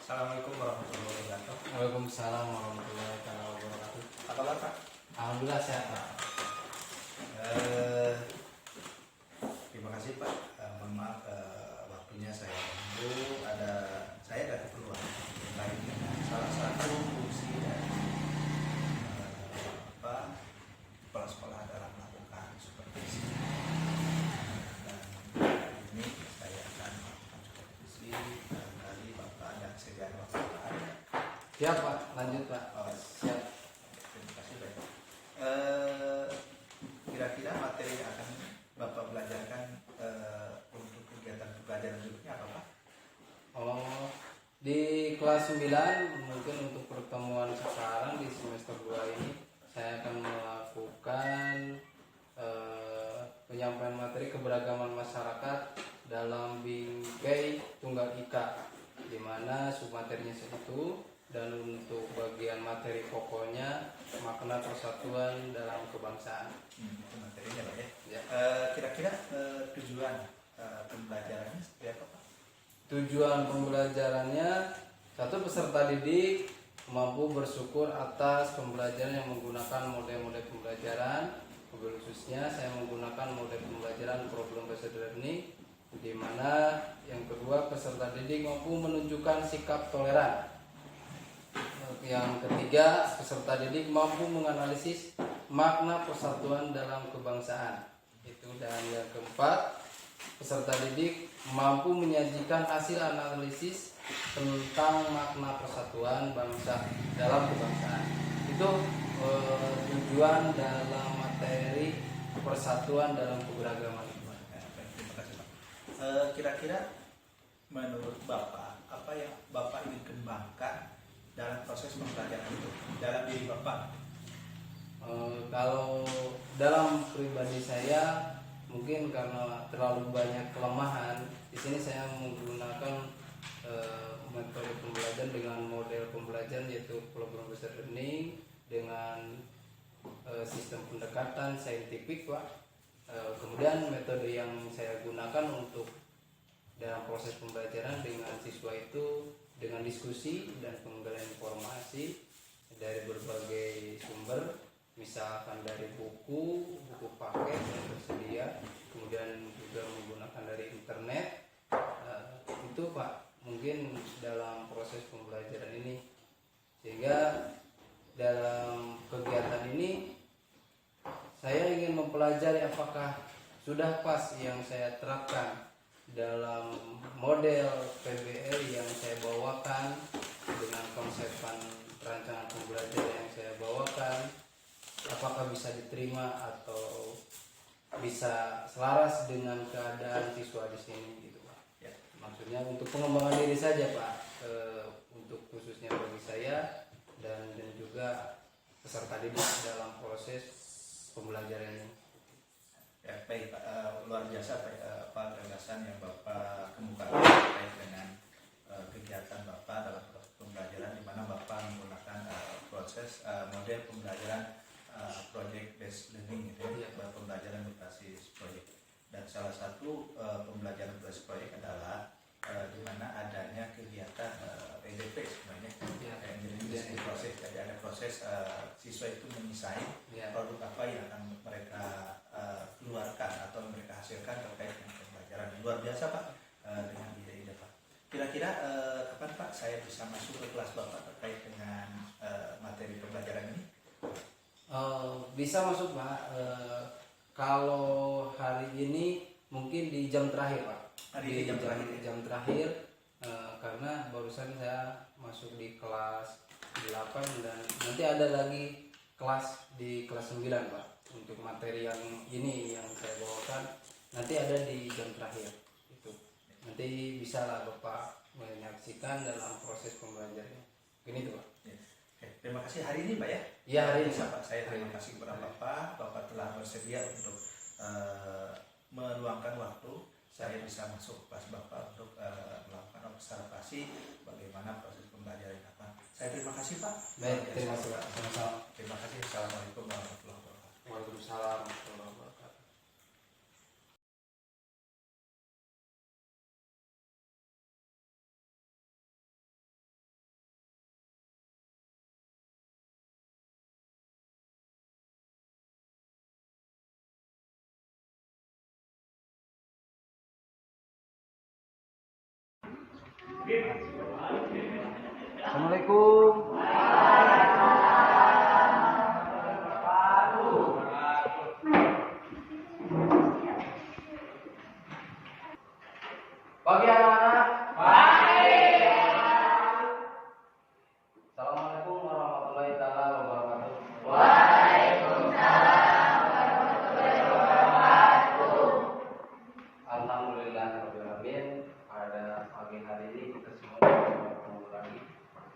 Assalamualaikum warahmatullahi wabarakatuh. Waalaikumsalam warahmatullahi wabarakatuh. Apa kabar Pak? Alhamdulillah sehat Pak. Eh, Terima kasih Pak. Mohon maaf waktunya saya menunggu. Saya ada keperluan terkait dengan salah satu fungsi dari apa kepala sekolah dalam melakukan supervisi. Dan hari ini saya akan melakukan supervisi kali Bapak dan sediaan waktu Pak. Siap Pak, lanjut Pak. Oh, Siap. Terima kasih Pak. Kira-kira materi yang akan Bapak belajarkan untuk kegiatan pembelajaran berikutnya apa Pak? Oh, di kelas 9 mungkin untuk pertemuan sekarang di semester 2 ini saya akan melakukan penyampaian materi keberagaman masyarakat dalam bingkai tunggal ika, di mana submaterinya segitu, dan untuk bagian materi pokoknya makna persatuan dalam kebangsaan. Itu materinya Pak ya. Ya. Kira-kira tujuan pembelajarannya seperti apa Pak? Tujuan pembelajarannya, satu, peserta didik mampu bersyukur atas pembelajaran yang menggunakan model-model pembelajaran. Khususnya saya menggunakan model pembelajaran problem based learning, di mana yang kedua, peserta didik mampu menunjukkan sikap toleran. Yang ketiga, peserta didik mampu menganalisis makna persatuan dalam kebangsaan. Itu. Dan yang keempat, peserta didik mampu menyajikan hasil analisis tentang makna persatuan bangsa dalam kebangsaan. Itu tujuan dalam materi persatuan dalam keberagaman. Terima kasih Pak. Kira-kira menurut Bapak apa yang Bapak ingin kembangkan dalam proses pembelajaran itu dalam diri Bapak? Kalau dalam pribadi saya, mungkin karena terlalu banyak kelemahan, di sini saya menggunakan metode pembelajaran dengan model pembelajaran yaitu problem based learning dengan sistem pendekatan saintifik Pak. Kemudian metode yang saya gunakan untuk dalam proses pembelajaran dengan siswa itu dengan diskusi dan penggalian informasi dari berbagai sumber, misalkan dari buku paket yang tersedia, kemudian juga menggunakan dari internet. Itu Pak, mungkin dalam proses pembelajaran ini, sehingga dalam kegiatan ini saya ingin mempelajari apakah sudah pas yang saya terapkan dalam model PBL yang saya bawakan dengan konsep rancangan pembelajaran yang saya bawakan, apakah bisa diterima atau bisa selaras dengan keadaan siswa di sini gitu Pak. Ya. Maksudnya untuk pengembangan diri saja Pak, untuk khususnya bagi saya dan juga peserta didik dalam proses pembelajaran ini. Ya, baik Pak, luar biasa Pak, gagasan yang Bapak kemukakan terkait dengan kegiatan Bapak dalam proses pembelajaran, di mana Bapak menggunakan proses model pembelajaran project based learning gitu ya, pembelajaran berbasis proyek. Dan salah satu pembelajaran berbasis proyek adalah di mana adanya kegiatan PDP sebenarnya, jadi proses. Jadi ada proses siswa itu mendesain produk apa yang akan mereka keluarkan atau mereka hasilkan terkait dengan pembelajaran. Luar biasa Pak dengan ide-ide Pak. Kira-kira kapan Pak saya bisa masuk ke kelas Bapak terkait dengan materi pembelajaran ini? Bisa masuk Pak. Kalau hari ini mungkin di jam terakhir Pak. Di jam terakhir, karena barusan saya masuk di kelas 8 dan nanti ada lagi kelas di kelas 9 Pak. Untuk materi yang ini yang saya bawakan nanti ada di jam terakhir itu. Nanti bisa lah Bapak menyaksikan dalam proses pembelajarannya. Ini tuh Pak. Oke, terima kasih hari ini Pak ya. Ya, hari ini Pak. Saya terima kasih kepada Bapak telah bersedia untuk meluangkan waktu saya bisa masuk kelas Bapak untuk melakukan observasi bagaimana proses pembelajaran Bapak. Saya terima kasih Pak. Baik, terima kasih Pak. Sama-sama. Terima kasih. Assalamualaikum warahmatullahi wabarakatuh. Waalaikumsalam. Assalamualaikum. Pagi anak-anak. Assalamualaikum warahmatullahi taala wabarakatuh. Alhamdulillahirobbilalamin. Pada pagi hari ini kita semua bertemu lagi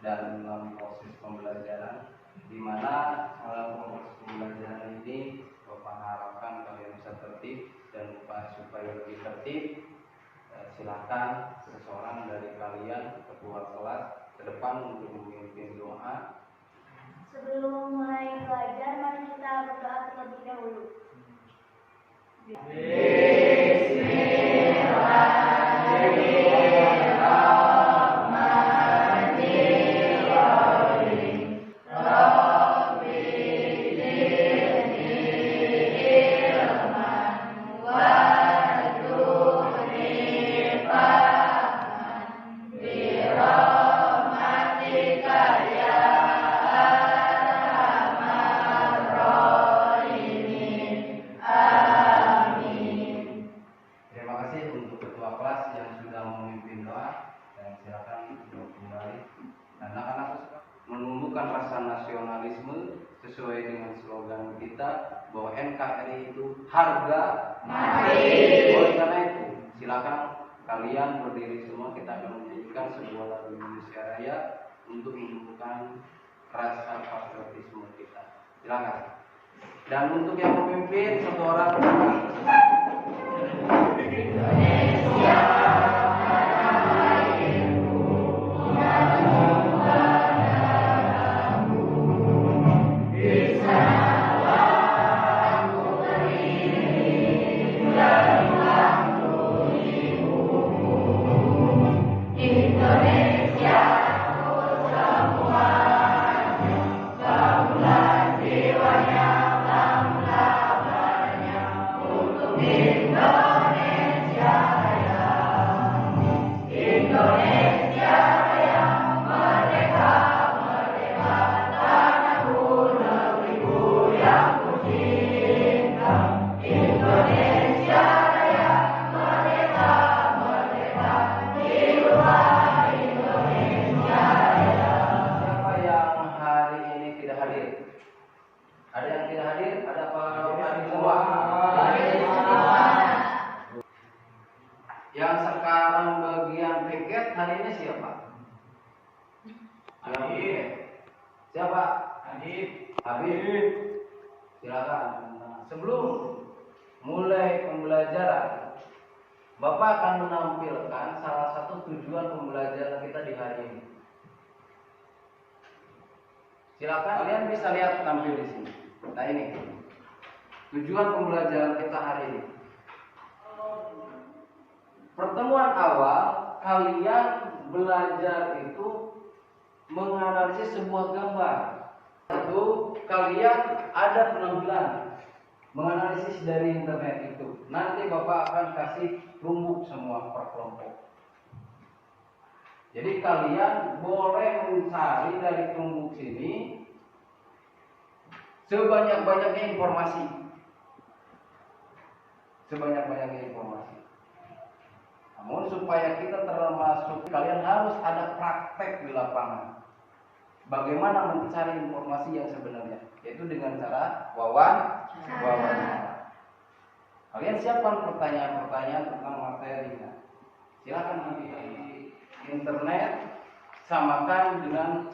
dalam proses pembelajaran, di mana dalam proses pembelajaran ini Bapak harapkan kalian bisa tertib, dan supaya lebih tertib, silakan seseorang dari kalian ketua kelas ke depan untuk memimpin doa. Sebelum mulai belajar, mari kita berdoa terlebih dahulu. Terima kasih untuk ketua kelas yang sudah memimpin doa, dan silakan untuk kembali. Anak-anak menumbuhkan rasa nasionalisme sesuai dengan slogan kita bahwa NKRI itu harga mati. Oleh karena itu, silakan kalian berdiri semua, kita akan menyanyikan sebuah lagu Indonesia Raya untuk menumbuhkan rasa patriotisme kita. Silakan. Dan untuk yang memimpin satu orang. Siapa yang hari ini tidak hadir? Ada yang tidak hadir? Ada apa? Hadir semua. Yang sekarang bagian piket hari ini siapa? Habib. Siapa? Habib. Silakan. Nah, sebelum mulai pembelajaran, Bapak akan menampilkan salah satu tujuan pembelajaran kita di hari ini. Silakan, kalian bisa lihat tampil di sini. Nah, ini tujuan pembelajaran kita hari ini. Pertemuan awal kalian belajar itu menganalisis sebuah gambar. Itu kalian ada penampilan menganalisis dari internet itu. Nanti Bapak akan kasih rumput semua per kelompok. Jadi kalian boleh mencari dari rumput sini sebanyak-banyaknya informasi. Sebanyak-banyaknya informasi. Namun supaya kita termasuk, kalian harus ada praktek di lapangan. Bagaimana mencari informasi yang sebenarnya, yaitu dengan cara wawancara. Kalian siapkan pertanyaan-pertanyaan tentang materinya. Silakan nanti di internet samakan dengan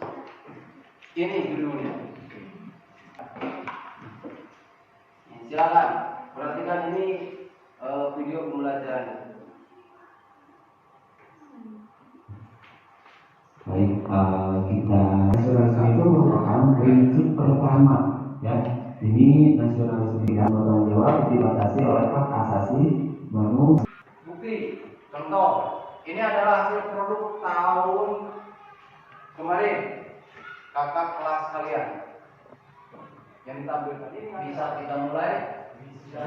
ini judulnya. Silakan perhatikan ini video pembelajarannya. Baik, kita nasionalisme itu merupakan prinsip pertama, ya. Ini nasionalisme yang bertanggung jawab dibatasi oleh hak asasi manusia. Bukti, contoh, ini adalah hasil produk tahun kemarin kakak kelas kalian yang ditampilkan. Ini bisa kita mulai? Bisa.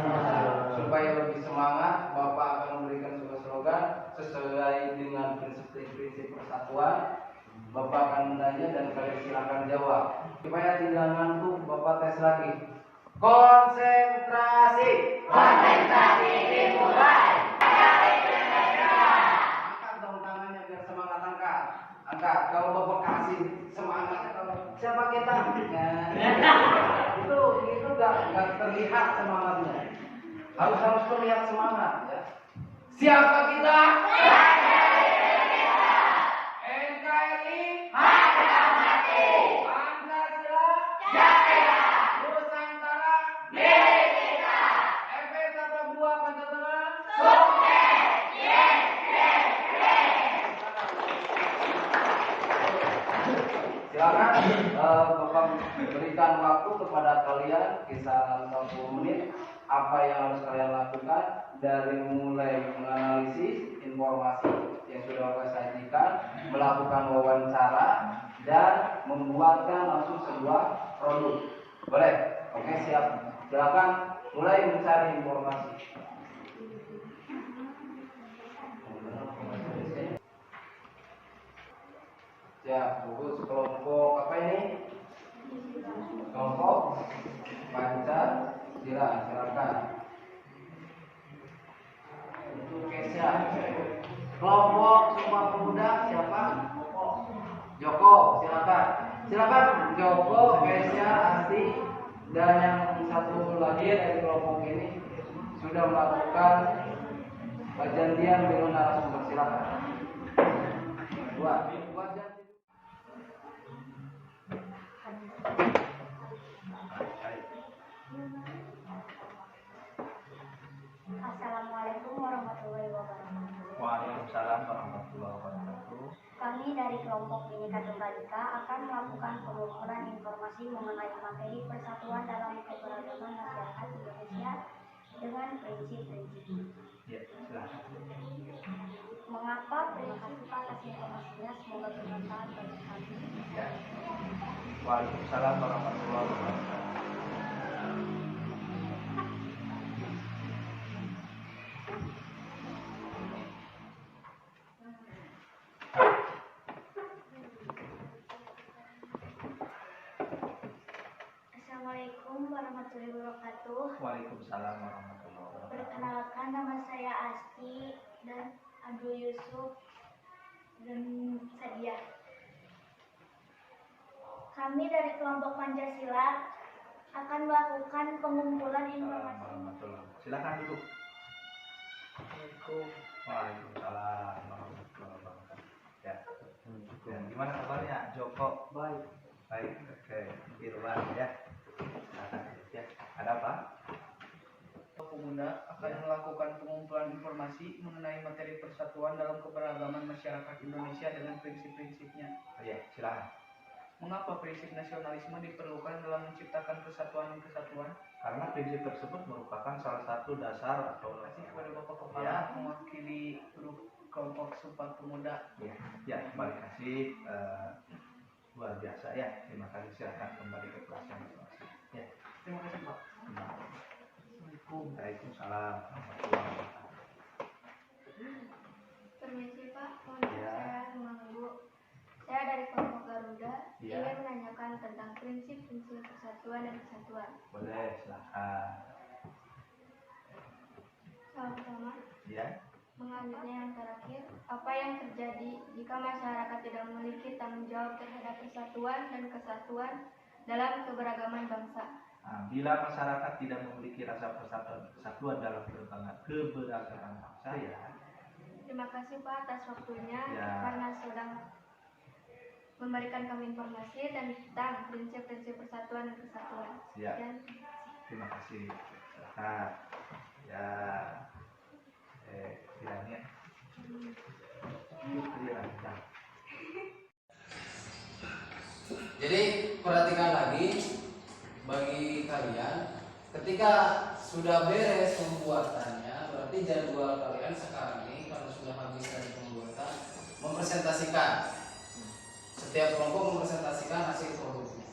Supaya lebih semangat, Bapak akan memberikan sebuah slogan. dilakukan sesuai dengan prinsip-prinsip persatuan. Bapak akan menanya dan kalian silakan jawab. Supaya tidak ngantuk, Bapak tes lagi. Konsentrasi. Konsentrasi dimulai. Angkat dong tangannya biar semangat angkat. Angkat. Kalau Bapak kasih semangat, kalau siapa kita? Itu nggak terlihat semangatnya. Harus terlihat semangat ya. Siapa kita? NKRI harga mati. Pancasila jaya. Nusantara milik kita. FP12 Pancasila sukses. Yes. Silakan Bapak berikan waktu kepada kalian kisaran 60 menit. Apa yang harus kalian lakukan dari mulai menganalisis informasi yang sudah Bapak sajikan, melakukan wawancara, dan membuatkan langsung sebuah produk. Boleh? Oke, siap. Silakan mulai mencari informasi. Siap, fokus kelompok apa ini? Kelompok Pancasila, silakan. Untuk Kesya. Kelompok Sumpah Pemuda siapa? Joko, silakan. Silakan Joko, Kesya, Asti, dan yang satu lagi dari kelompok ini sudah melakukan perjanjian dengan narasumber. Silakan. Buat janji. Assalamualaikum warahmatullahi wabarakatuh. Waalaikumsalam warahmatullahi wabarakatuh. Kami dari kelompok Bhinneka Tunggal Ika akan melakukan pengumpulan informasi mengenai materi persatuan dalam keberagaman masyarakat Indonesia dengan prinsip-prinsip. Ya, silakan. Mengapa? Terima kasih Pak atas informasinya. Semoga bermanfaat bagi kami. Ya. Waalaikumsalam warahmatullahi wabarakatuh. Assalamualaikum warahmatullahi wabarakatuh. Waalaikumsalam warahmatullahi wabarakatuh. Perkenalkan, nama saya Asti dan Abdul Yusuf dan Sadia. Kami dari kelompok Pancasila akan melakukan pengumpulan informasi. Silakan duduk. Waalaikumsalam warahmatullahi wabarakatuh. Ya. Dan gimana kabarnya, Joko? Baik. Baik. Oke. Irwan ya. Silakan. Ya. Ada apa? Pemuda akan melakukan pengumpulan informasi mengenai materi persatuan dalam keberagaman masyarakat Indonesia dengan prinsip-prinsipnya. Oh, ya, silakan. Mengapa prinsip nasionalisme diperlukan dalam menciptakan kesatuan? Karena prinsip tersebut merupakan salah satu dasar atau Terima kasih kepada Bapak Kepala Ya. mewakili grup kelompok Sumpah Pemuda. Ya, terima kasih. Luar biasa ya. Terima kasih. Silakan kembali ke kelasnya masing-masing. Ya. Terima kasih Pak. Waalaikumsalam warahmatullahi wabarakatuh. Permisi Pak, mohon Ya. saya mengganggu. Saya dari kelompok Garuda Ya. ingin menanyakan tentang prinsip-prinsip persatuan dan kesatuan. Boleh, silakan. Sama-sama. Ya. Mengakhirnya yang terakhir, apa yang terjadi jika masyarakat tidak memiliki tanggung jawab terhadap persatuan dan kesatuan dalam keberagaman bangsa? Nah, bila masyarakat tidak memiliki rasa persatuan dalam keberagaman bangsa ya. Terima kasih Pak atas waktunya Ya. karena sudah memberikan kami informasi tentang prinsip-prinsip persatuan dan kesatuan. Ya. Dan Terima kasih. Silakan. Ya. Kiranya. Jadi perhatikan lagi bagi kalian, ketika sudah beres pembuatannya, berarti jadwal kalian sekarang ini karena sudah habis dari pembuatan, mempresentasikan. Setiap kelompok mempresentasikan hasil produknya.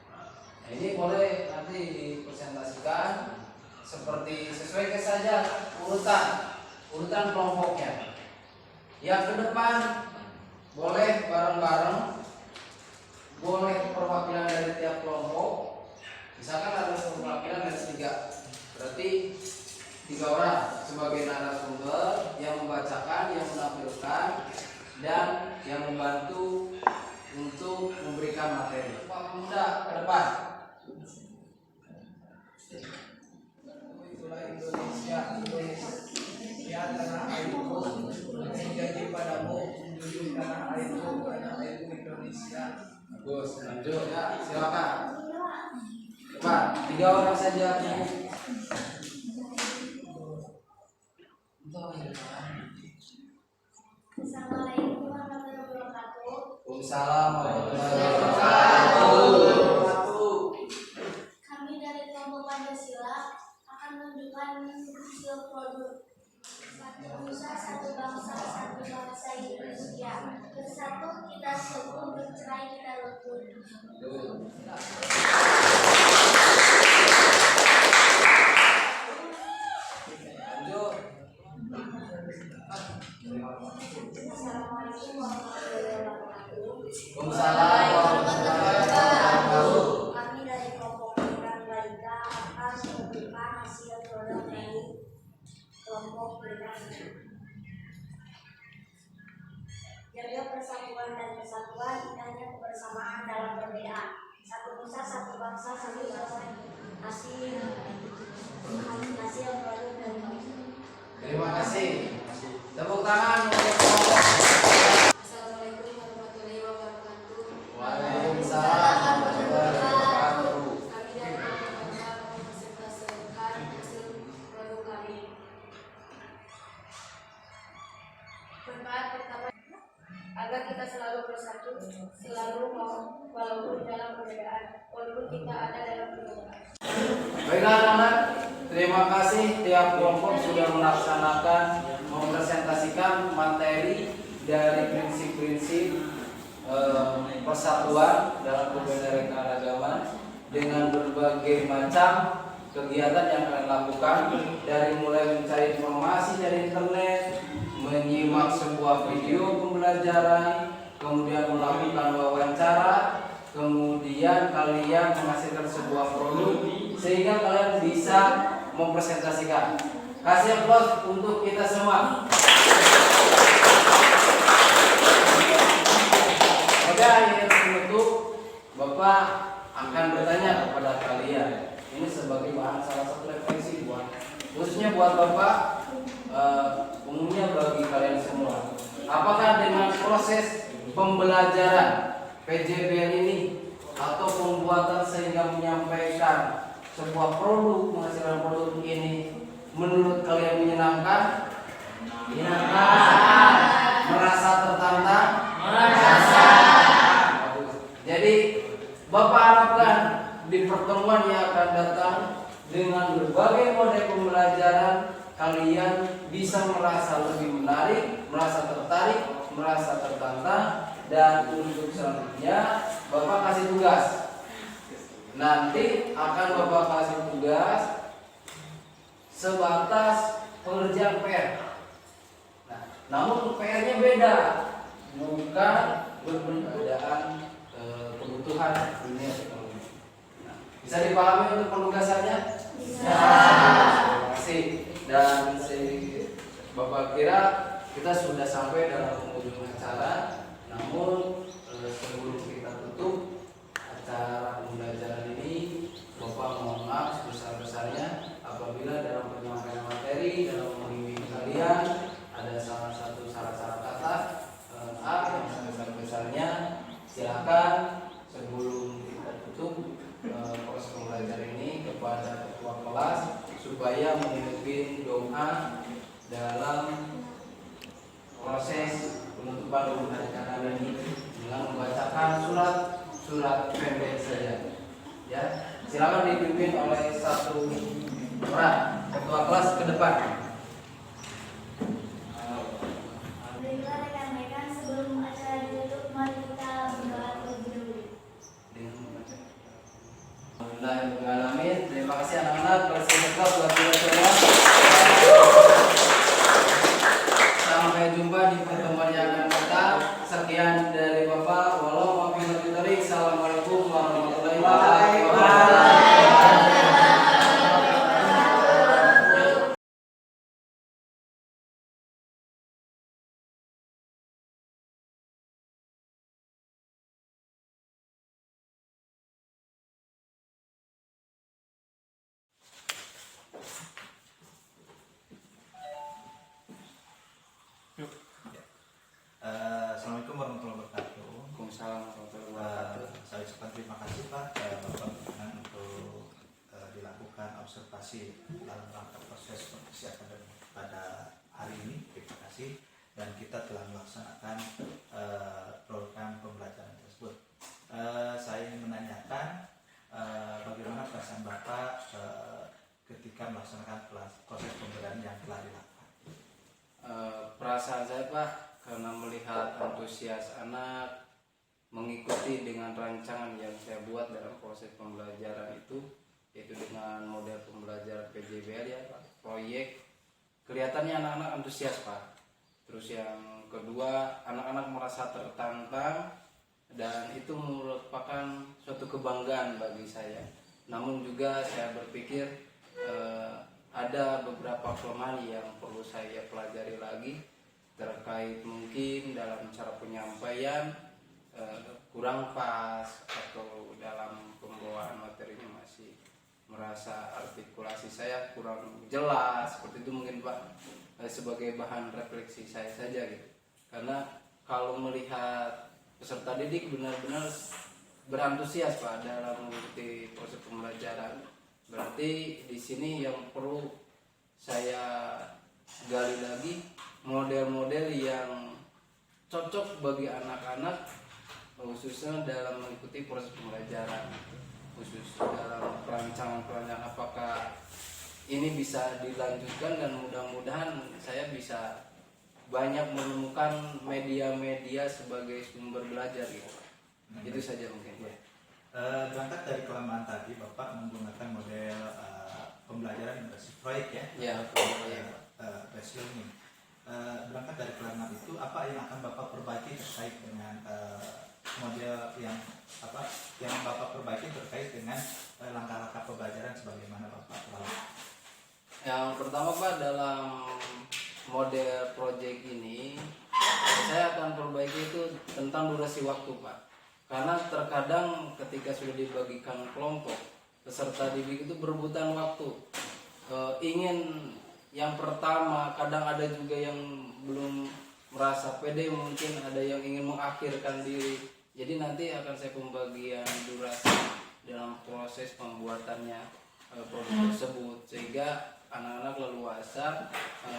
Nah, ini boleh nanti dipresentasikan seperti sesuaikan saja urutan kelompoknya. Yang ke depan boleh bareng-bareng, boleh perwakilan dari tiap kelompok. Misalkan ada perwakilan dari 3, berarti 3 orang sebagai narasumber yang membacakan, yang menampilkan, dan yang membantu untuk memberikan materi. Pak Pemuda ke depan. Itulah Indonesia, Indonesia tanah airku, janji padamu menjunjung tanah airku, tanah airku Indonesia. Bagus, lanjut ya, silakan. Cepat, 3 orang saja cukup. Assalamualaikum warahmatullahi wabarakatuh. Waalaikumsalam warahmatullahi wabarakatuh. Kami dari kelompok Pancasila akan menunjukkan hasil produk satu nusa, satu bangsa Indonesia. Bersatu kita teguh, bercerai kita rukun. Lanjut. Assalamualaikum warahmatullahi wabarakatuh. Waalaikumsalam warahmatullahi wabarakatuh. Kami dari kelompok Pendidikan Balika akan menunjukkan hasil produk dari kelompok pendidikan. Jaga persatuan dan kesatuan, indahnya kebersamaan dalam perbedaan. Satu nusa, satu bangsa, satu bangsa. Hasil produk dari bangsa. Terima kasih. Tepuk tangan untuk kelompok. Assalamualaikum warahmatullahi wabarakatuh. Waalaikumsalam warahmatullahi wabarakatuh. Kami dari kelompok Bangsa mempresentasikan hasil produk kami. Manfaat pertama, agar kita selalu bersatu, selalu mau walaupun dalam perbedaan, walaupun kita ada dalam perbedaan. Baiklah anak-anak, terima kasih tiap kelompok sudah melaksanakan mempresentasikan materi dari prinsip-prinsip persatuan dalam kebinekaan dengan berbagai macam kegiatan yang kalian lakukan, dari mulai mencari informasi dari internet, menyimak sebuah video pembelajaran, kemudian melakukan wawancara, kemudian kalian menghasilkan sebuah produk sehingga kalian bisa mempresentasikan. Kasih aplaus untuk kita semua. Pada akhir penutup, Bapak akan bertanya kepada kalian. Ini sebagai bahan salah satu refleksi khususnya buat Bapak, umumnya bagi kalian semua. Apakah dengan proses pembelajaran PJBL ini atau pembuatan sehingga menyampaikan sebuah produk, menghasilkan produk ini menurut kalian menyenangkan? Menyenangkan. Merasa tertantang? Merasa. Jadi Bapak harapkan di pertemuan yang akan datang dengan berbagai model pembelajaran kalian bisa merasa lebih menarik, merasa tertarik, merasa tertantang. Dan untuk selanjutnya Bapak kasih tugas. Nanti akan Bapak kasih tugas sebatas pengerjaan PR. Nah, namun PR-nya beda, bukan berbedaan kebutuhan dunia teknologi. Nah, bisa dipahami untuk penugasannya? Bisa. Terima kasih. Dan Bapak kira kita sudah sampai dalam penghujung acara. Namun sebelum kita tutup acara pembelajaran ini, Bapak mohon maaf sebesar-besarnya apabila dalam penyampaian materi, dalam membimbing kalian ada salah satu salah-salah kata yang sebesar-besarnya. Silakan sebelum kita tutup proses pembelajaran ini kepada ketua kelas supaya memimpin doa dalam proses penutupan pembelajaran ini dengan membacakan surat pendek saja. Ya, silakan dipimpin oleh satu orang ketua kelas ke depan. Baiklah rekan-rekan, sebelum acara ditutup, mari kita berdoa terlebih dahulu. Alhamdulillahirrahmanirrahim. Terima kasih anak-anak, bersemangat buat kita semua. Sampai jumpa di pertemuan observasi dalam rangka proses persiapan pada hari ini. Terima kasih. Dan kita telah melaksanakan program pembelajaran tersebut. Saya ingin menanyakan bagaimana perasaan Bapak ketika melaksanakan proses pembelajaran yang telah dilakukan. Perasaan saya Pak, karena melihat antusias anak mengikuti dengan rancangan yang saya buat dalam proses pembelajaran itu, yaitu dengan model pembelajaran PJBL ya Pak, proyek, kelihatannya anak-anak antusias Pak. Terus yang kedua, anak-anak merasa tertantang dan itu merupakan suatu kebanggaan bagi saya. Namun juga saya berpikir ada beberapa kelemahan yang perlu saya pelajari lagi terkait mungkin dalam cara penyampaian kurang pas atau dalam pembawaan materinya masih merasa artikulasi saya kurang jelas, seperti itu mungkin Pak, sebagai bahan refleksi saya saja gitu. Karena kalau melihat peserta didik benar-benar berantusias Pak dalam mengikuti proses pembelajaran, berarti di sini yang perlu saya gali lagi model-model yang cocok bagi anak-anak, khususnya dalam mengikuti proses pembelajaran, khusus dalam perancangan-perancangan apakah ini bisa dilanjutkan, dan mudah-mudahan saya bisa banyak menemukan media-media sebagai sumber belajar gitu. Itu saja mungkin. Ya. Berangkat dari kelemahan tadi, Bapak menggunakan model pembelajaran berbasis proyek ya, Ya, based learning. Berangkat dari kelemahan itu, apa yang akan Bapak perbaiki terkait dengan model yang Bapak perbaiki terkait dengan langkah-langkah pembelajaran sebagaimana Bapak lakukan? Yang pertama Pak, dalam model project ini saya akan perbaiki itu tentang durasi waktu Pak. Karena terkadang ketika sudah dibagikan kelompok, peserta didik itu berebutan waktu. Ingin yang pertama, kadang ada juga yang belum merasa pede, mungkin ada yang ingin mengakhirkan diri. Jadi nanti akan saya pembagian durasi dalam proses pembuatannya produk tersebut, sehingga anak-anak leluasa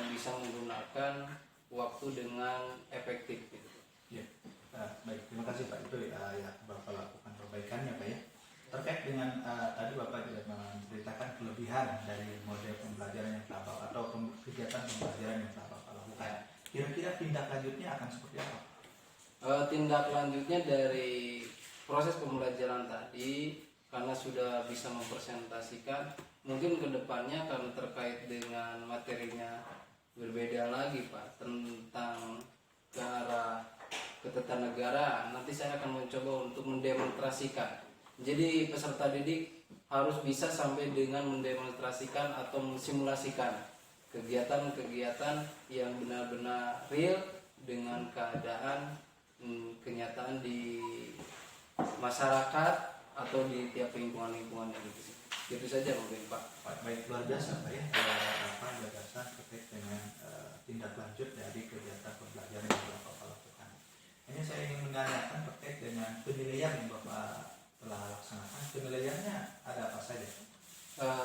bisa menggunakan waktu dengan efektif gitu. Ya. Baik, terima kasih Pak. Itu ya Bapak lakukan perbaikannya Pak ya. Terkait dengan tadi Bapak juga menceritakan kelebihan dari model pembelajaran yang telah Bapak atau kegiatan pembelajaran yang telah Bapak lakukan. Kira-kira tindak lanjutnya akan seperti apa? Tindak lanjutnya dari proses pembelajaran tadi, karena sudah bisa mempresentasikan, mungkin kedepannya karena terkait dengan materinya berbeda lagi Pak, tentang ke arah ketatanegaraan, nanti saya akan mencoba untuk mendemonstrasikan. Jadi peserta didik harus bisa sampai dengan mendemonstrasikan atau mensimulasikan kegiatan-kegiatan yang benar-benar real dengan keadaan kenyataan di masyarakat atau di tiap lingkungan-lingkungan gitu. Itu saja mungkin Pak. Baik, luar biasa Pak ya. Gagasan terkait dengan tindak lanjut dari kegiatan pembelajaran yang telah Bapak lakukan. Ini saya ingin menanyakan terkait dengan penilaian yang Bapak telah laksanakan. Penilaiannya ada apa saja?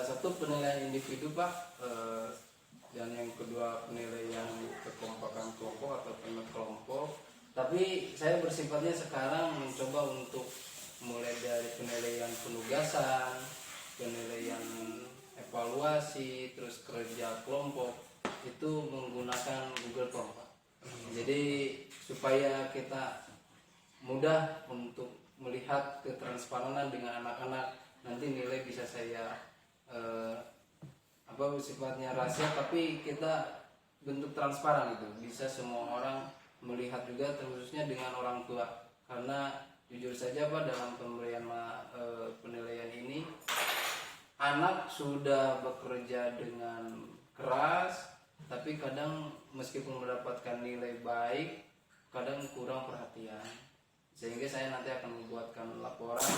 Satu, penilaian individu Pak, dan yang kedua penilaian kekompakan kelompok atau kelompok. Tapi saya bersifatnya sekarang mencoba untuk mulai dari penilaian penugasan, penilaian evaluasi, terus kerja kelompok itu menggunakan Google Form Pak. Jadi supaya kita mudah untuk melihat ketransparan dengan anak-anak, nanti nilai bisa saya sifatnya rahasia, tapi kita bentuk transparan gitu, bisa semua orang melihat juga, khususnya dengan orang tua. Karena jujur saja Pak, dalam pemberian penilaian ini anak sudah bekerja dengan keras, tapi kadang meskipun mendapatkan nilai baik, kadang kurang perhatian. Sehingga saya nanti akan membuatkan laporan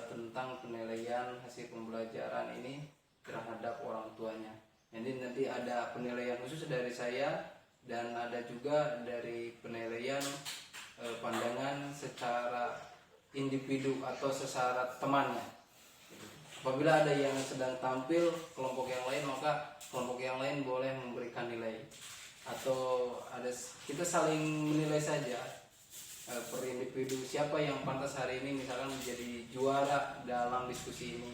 tentang penilaian hasil pembelajaran ini terhadap orang tuanya. Jadi nanti ada penilaian khusus dari saya, dan ada juga dari penilaian pandangan secara individu atau secara temannya. Apabila ada yang sedang tampil kelompok yang lain, maka kelompok yang lain boleh memberikan nilai, atau kita saling menilai saja per individu siapa yang pantas hari ini misalkan menjadi juara dalam diskusi ini.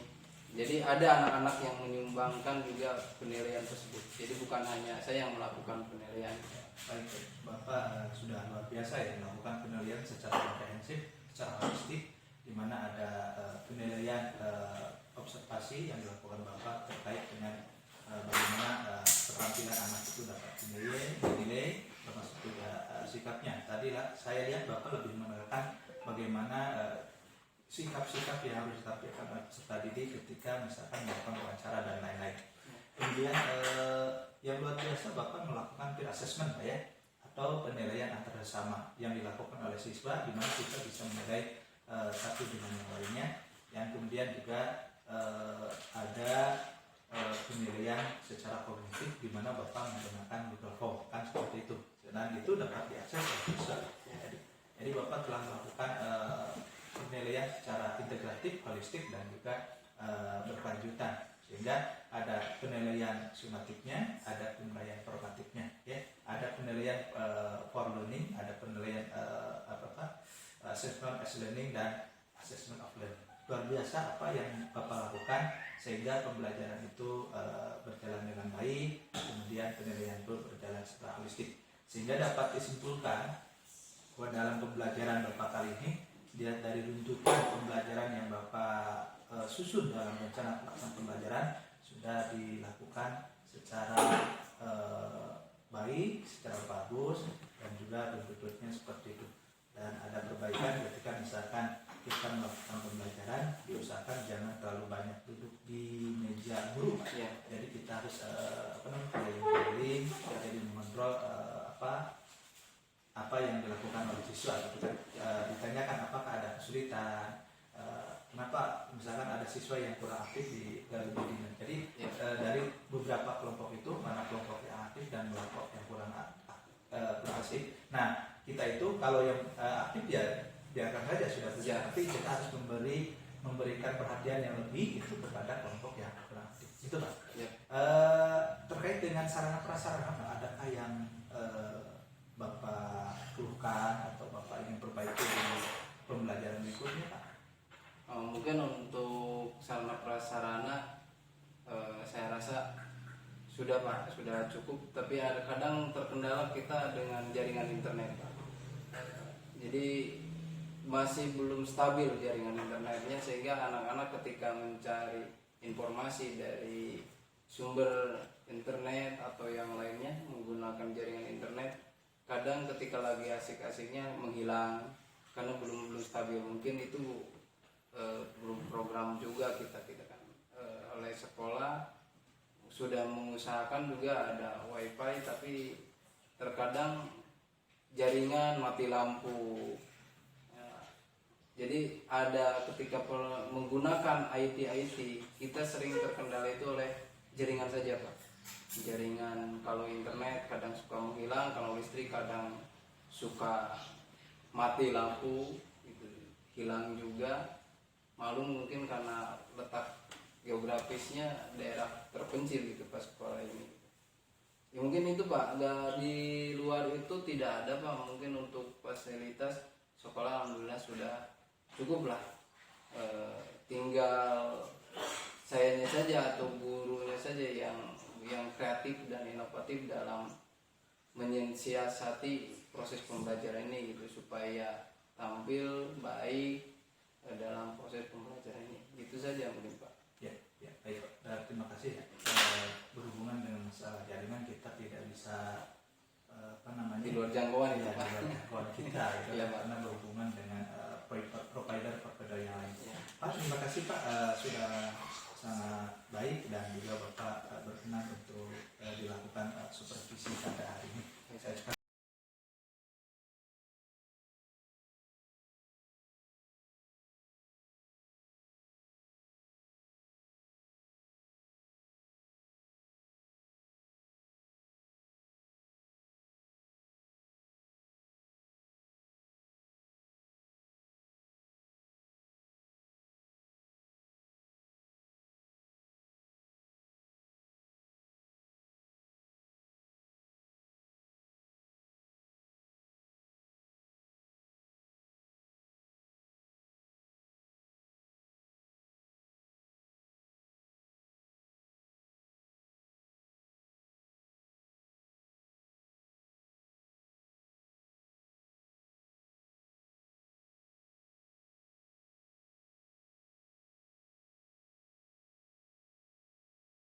Jadi ada anak-anak yang menyumbangkan juga penilaian tersebut. Jadi bukan hanya saya yang melakukan penilaian. Baik, Bapak sudah luar biasa ya melakukan penilaian secara komprehensif, secara holistik, di mana ada penilaian observasi yang dilakukan Bapak terkait dengan bagaimana keterampilan anak itu dapat dinilai, termasuk juga sikapnya. Tadi saya lihat Bapak lebih menekankan bagaimana sikap-sikap yang harus ditampilkan oleh peserta didik ketika misalkan melakukan wawancara dan lain-lain. Kemudian yang luar biasa Bapak melakukan peer assessment Pak ya, atau penilaian antar sesama yang dilakukan oleh siswa, di mana siswa bisa menilai satu dengan yang lainnya. Yang kemudian juga ada penilaian secara kognitif di mana Bapak menggunakan Google Form kan seperti itu, dan itu dapat diakses oleh siswa. Jadi Bapak telah melakukan penilaian secara integratif, holistik, dan juga berkelanjutan, sehingga ada penilaian sumatifnya, ada penilaian formatifnya, ya, ada penilaian for learning, ada penilaian assessment as learning, dan assessment of learning. Luar biasa apa yang Bapak lakukan sehingga pembelajaran itu berjalan dengan baik, kemudian penilaian itu berjalan secara holistik, sehingga dapat disimpulkan bahwa dalam pembelajaran Bapak kali ini, dilihat dari runtutan pembelajaran yang Bapak susun dalam rencana pelaksanaan pembelajaran sudah dilakukan secara baik, secara bagus, dan juga bentuk-bentuknya seperti itu. Dan ada perbaikan ketika misalkan kita melakukan pembelajaran, diusahakan jangan terlalu banyak duduk di meja guru, ya. Jadi kita harus keliling-keliling, jadi mengontrol apa yang dilakukan oleh siswa. Kita ditanyakan apakah ada kesulitan, kenapa misalkan ada siswa yang kurang aktif di webinar. Jadi dari beberapa kelompok itu, mana kelompok yang aktif dan kelompok yang kurang aktif. Nah, kita itu kalau yang aktif ya biarkan saja sudah berjalan, tapi kita harus memberikan perhatian yang lebih itu kepada kelompok yang kurang aktif. Itu Pak. Terkait dengan sarana prasarana, adakah yang Bapak keluhkan atau Bapak ingin perbaiki di pembelajaran berikutnya Pak? Mungkin untuk sarana prasarana saya rasa sudah Pak, sudah cukup, tapi ada kadang terkendala kita dengan jaringan internet Pak. Jadi masih belum stabil jaringan internetnya, sehingga anak-anak ketika mencari informasi dari sumber internet atau yang lainnya menggunakan jaringan internet, kadang ketika lagi asik-asiknya menghilang karena belum stabil. Mungkin itu belum program juga kita kan oleh sekolah sudah mengusahakan juga ada wifi, tapi terkadang jaringan mati lampu. Jadi ada ketika menggunakan IT kita sering terkendala itu oleh jaringan saja Pak. Jaringan kalau internet kadang suka menghilang, kalau listrik kadang suka mati lampu, itu hilang juga. Malum mungkin karena letak geografisnya daerah terpencil gitu pas sekolah ini. Ya mungkin itu Pak, di luar itu tidak ada Pak. Mungkin untuk fasilitas sekolah alhamdulillah sudah cukup lah. Tinggal sayanya saja atau gurunya saja yang kreatif dan inovatif dalam menyiasati proses pembelajaran ini gitu, supaya tampil baik dalam proses pembelajaran ini. Itu saja mungkin Pak. Ya, baik Pak. Terima kasih ya. Berhubungan dengan masalah jaringan kita tidak bisa di luar jangkauan ya, di luar jangkauan kita gitu, ya, karena berhubungan dengan provider yang lain. Ya. Pak, terima kasih Pak sudah sangat baik, dan juga Bapak berkenan untuk dilakukan supervisi pada